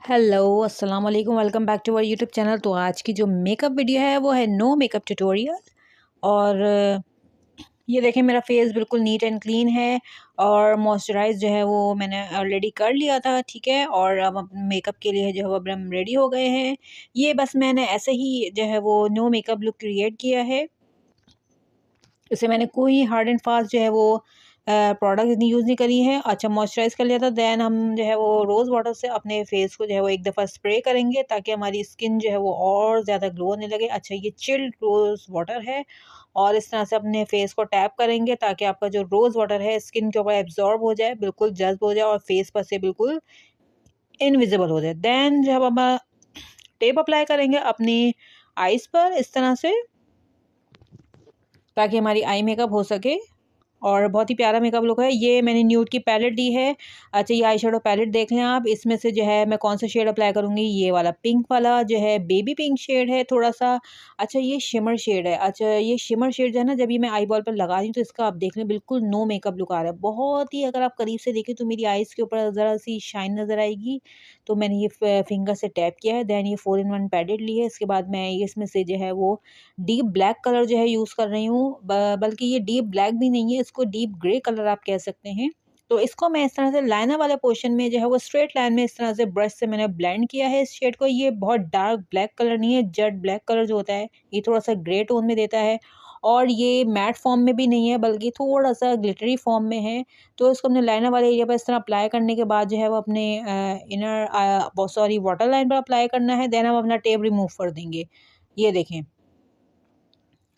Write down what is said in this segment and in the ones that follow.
Hello अस्सलाम वालेकुम, welcome back to our YouTube channel. तो आज की जो मेकअप वीडियो है वो है नो मेकअप ट्यूटोरियल। और ये देखें, मेरा फेस बिल्कुल नीट एंड क्लीन है और मॉइस्चराइज जो है वो मैंने ऑलरेडी कर लिया था, ठीक है। और अब मेकअप के लिए जो है वो अब हम रेडी हो गए हैं। ये बस मैंने ऐसे ही जो है वो नो मेकअप लुक क्रिएट किया है। इसे मैंने कोई हार्ड एंड फास्ट जो है वो प्रोडक्ट इतनी यूज़ नहीं करी है। अच्छा, मॉइस्चराइज़ कर लिया था, देन हम जो है वो रोज़ वाटर से अपने फेस को जो है वो एक दफ़ा स्प्रे करेंगे ताकि हमारी स्किन जो है वो और ज़्यादा ग्लो होने लगे। अच्छा, ये चिल्ड रोज़ वाटर है और इस तरह से अपने फेस को टैप करेंगे ताकि आपका जो रोज़ वाटर है स्किन के ऊपर एब्जॉर्ब हो जाए, बिल्कुल जज्ब हो जाए और फेस पर से बिल्कुल इनविजिबल हो जाए। देन जब हम टेप अप्लाई करेंगे अपनी आइज़ पर इस तरह से, ताकि हमारी आई मेकअप हो सके और बहुत ही प्यारा मेकअप लुक है। ये मैंने न्यूड की पैलेट दी है। अच्छा, ये आई शेडो पैलेट देख लें आप। इसमें से जो है मैं कौन सा शेड अप्लाई करूँगी, ये वाला पिंक वाला जो है बेबी पिंक शेड है थोड़ा-सा। अच्छा, ये शिमर शेड है। अच्छा, ये शिमर शेड जो है ना, जब ये मैं आई बॉल पर लगा रही हूँ तो इसका आप देख लें बिल्कुल नो मेकअप लुक आ रहा है। बहुत ही, अगर आप करीब से देखें तो मेरी आइज़ के ऊपर ज़रा-सी शाइन नज़र आएगी। तो मैंने ये फिंगर से टैप किया है। देन ये 4 इन 1 पैलेट ली है। इसके बाद मैं ये इसमें से जो है वो डीप ब्लैक कलर जो है यूज़ कर रही हूँ। बल्कि ये डीप ब्लैक भी नहीं है, इसको डीप ग्रे कलर आप कह सकते हैं। तो इसको मैं इस तरह से लाइनर वाले पोर्शन में जो है वो स्ट्रेट लाइन में इस तरह से ब्रश से मैंने ब्लेंड किया है इस शेड को। ये बहुत डार्क ब्लैक कलर नहीं है, जेट ब्लैक कलर जो होता है, ये थोड़ा-सा ग्रे टोन में देता है। और ये मैट फॉर्म में भी नहीं है, बल्कि थोड़ा-सा ग्लिटरी फॉर्म में है। तो इसको हमने लाइनर वाले एरिया पर इस तरह अप्लाई करने के बाद जो है वो अपने इनर सॉरी वाटर लाइन पर अप्लाई करना है। देन हम अपना टेप रिमूव कर देंगे। ये देखें,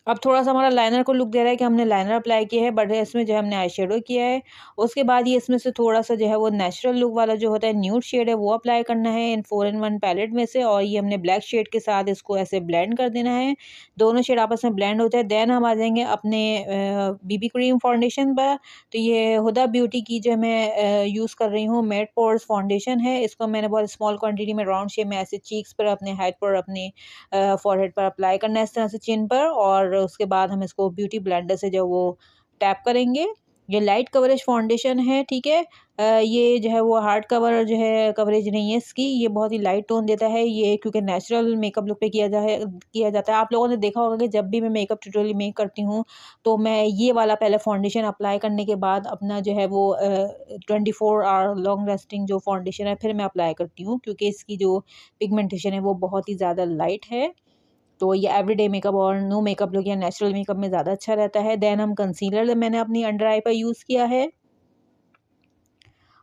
अब थोड़ा-सा हमारा लाइनर को लुक दे रहा है कि हमने लाइनर अप्लाई किया है, बट इसमें जो है हमने आई शेडो किया है। उसके बाद ये इसमें से थोड़ा-सा जो है वो नेचुरल लुक वाला जो होता है न्यूड शेड है वो अप्लाई करना है इन 4 इन 1 पैलेट में से, और ये हमने ब्लैक शेड के साथ इसको ऐसे ब्लेंड कर देना है। दोनों शेड आपस में ब्लेंड हो जाए, देन हम आ जाएँगे अपने बीबी क्रीम फाउंडेशन पर। तो ये हुदा ब्यूटी की जो मैं यूज़ कर रही हूँ मैट पोर्स फाउंडेशन है। इसको मैंने बहुत स्मॉल क्वांटिटी में राउंड शेप में ऐसे चीक्स पर, अपने हेड पर, अपने फॉरहेड पर अप्लाई करना है इस तरह से चिन पर, और उसके बाद हम इसको ब्यूटी ब्लेंडर से जो वो टैप करेंगे। ये लाइट कवरेज फाउंडेशन है, ठीक है। ये जो है वो हार्ड कवर जो है कवरेज नहीं है इसकी, ये बहुत ही लाइट टोन देता है ये, क्योंकि नेचुरल मेकअप लुक पे किया जाता है। आप लोगों ने देखा होगा कि जब भी मैं मेकअप ट्यूटोरियल मेक करती हूँ तो मैं ये वाला पहले फाउंडेशन अप्लाई करने के बाद अपना जो है वो 24 आवर लॉन्ग लास्टिंग जो फाउंडेशन है फिर मैं अप्लाई करती हूँ, क्योंकि इसकी जो पिगमेंटेशन है वो बहुत ही ज़्यादा लाइट है। तो ये एवरीडे मेकअप और नो मेकअप लुक या नेचुरल मेकअप में ज़्यादा अच्छा रहता है। देन हम कंसीलर मैंने अपनी अंडर आई पर यूज़ किया है।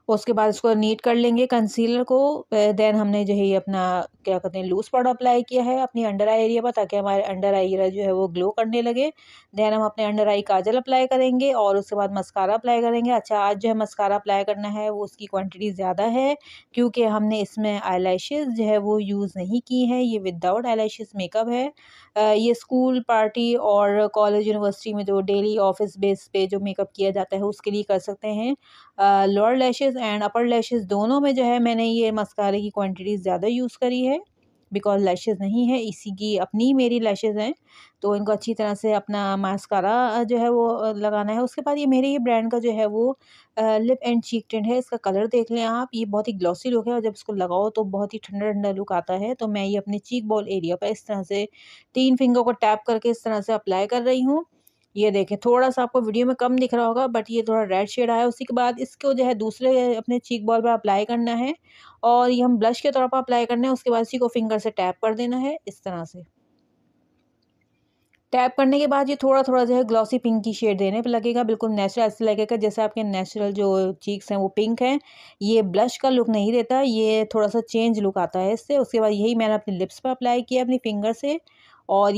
उसके बाद इसको नीट कर लेंगे कंसीलर को। देन हमने जो है ये अपना क्या कहते हैं लूज़ पाउडर अप्लाई किया है अपनी अंडर आई एरिया पर, ताकि हमारे अंडर आई एरिया जो है वो ग्लो करने लगे। देन हम अपने अंडर आई काजल अप्लाई करेंगे और उसके बाद मस्कारा अप्लाई करेंगे। अच्छा, आज जो है मस्कारा अप्लाई करना है वो उसकी क्वांटिटी ज़्यादा है, क्योंकि हमने इसमें आईलैशेज़ जो है वो यूज़ नहीं की है। ये विदाउट आईलैशेज़ मेकअप है। ये स्कूल, पार्टी और कॉलेज, यूनिवर्सिटी में जो डेली ऑफिस बेस पे जो मेकअप किया जाता है उसके लिए कर सकते हैं। Lower lashes and upper lashes दोनों में जो है मैंने ये मस्कारे की क्वांटिटी ज़्यादा यूज़ करी है, बिकॉज़ लैशेज़ नहीं है, इसी की अपनी मेरी लैशेज़ हैं। तो इनको अच्छी तरह से अपना मास्कारा जो है वो लगाना है। उसके बाद ये मेरे ही ब्रांड का जो है वो लिप एंड चीक टिंट है। इसका कलर देख लें आप, ये बहुत ही ग्लॉसी लुक है और जब इसको लगाओ तो बहुत ही ठंडा-ठंडा लुक आता है। तो मैं ये अपने चीक बॉल एरिया पर इस तरह से 3 फिंगर को टैप करके इस तरह से अप्लाई कर रही हूँ। ये देखें, थोड़ा-सा आपको वीडियो में कम दिख रहा होगा, बट ये थोड़ा रेड शेड आया है। उसी के बाद इसको जो है दूसरे अपने चीक बॉल पर अप्लाई करना है और ये हम ब्लश के तौर पर अप्लाई करना है। उसके बाद इसी को फिंगर से टैप कर देना है इस तरह से। टैप करने के बाद ये थोड़ा-थोड़ा जो है ग्लॉसी पिंक की शेड देने पे लगेगा, बिल्कुल नेचुरल ऐसे लगेगा जैसे आपके नेचुरल जो चीक्स हैं वो पिंक हैं। ये ब्लश का लुक नहीं देता, ये थोड़ा-सा चेंज लुक आता है इससे। उसके बाद यही मैंने अपने लिप्स पे अप्लाई किया अपनी फिंगर से, और